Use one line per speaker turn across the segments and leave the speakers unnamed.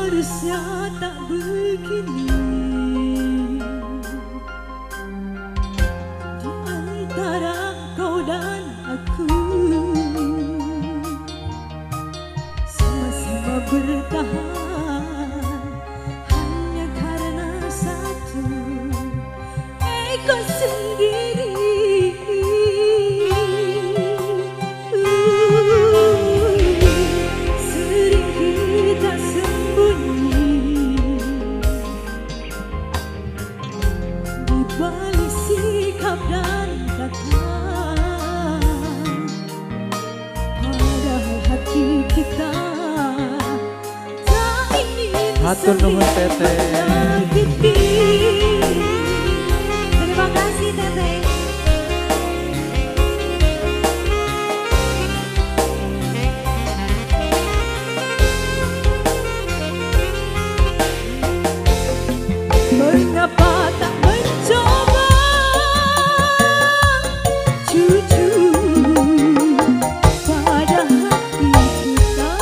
Harusnya tak begini. Di antara kau dan aku sama-sama bertahan hanya karena satu ego sendiri. Sering kita sembunyi di balik sikap dan kata, padahal hati kita tak ingin
Hatur nuhun Teteh.
menyakiti. Terima kasih Teteh. Mengapa tak mencoba jujur pada hati kita,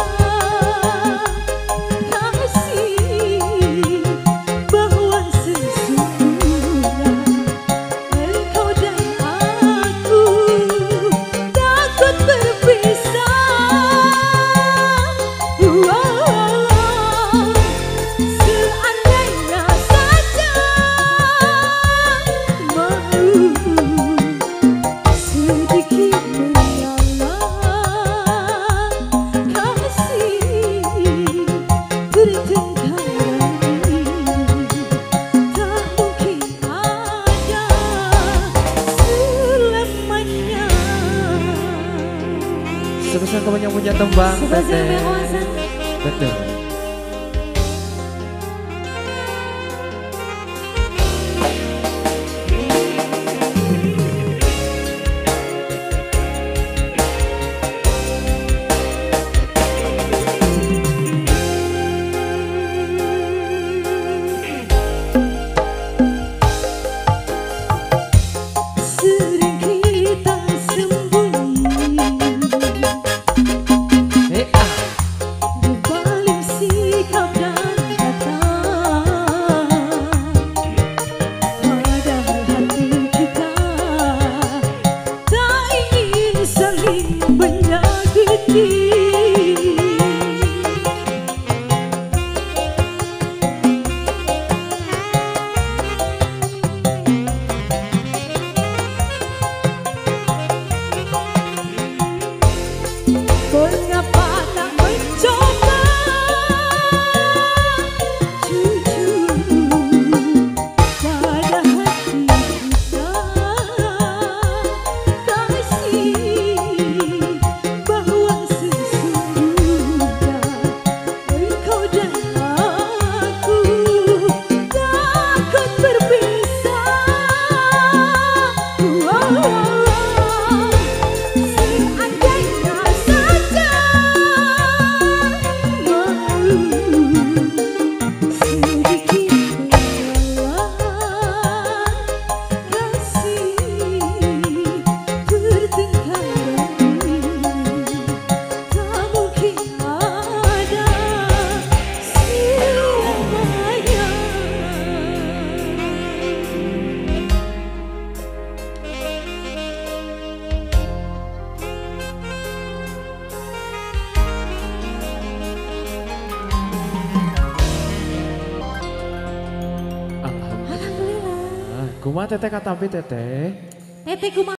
kasih bahwa sesungguhnya engkau dan aku takut berpisah. Seandainya saja mau sedikit menyala kasih bertengkar tak mungkin ada selamanya.
Sebesar kamu yang punya tembang
Sebesar
Teteh.
kuasa.
Betul.
Sering kita sembunyi di balik sikap dan kata, padahal hati kita tak ingin saling menyakiti. Mengapa tak mencoba jujur pada hati kita, kasih bahwa sesungguhnya engkau dan aku takut berpisah. Seandainya saja mau sedikit menyala kasih bertengkar tak mungkin ada selamanya.
Alhamdulillah. Kumaha Teteh katampi Teteh?
Teteh kumaha?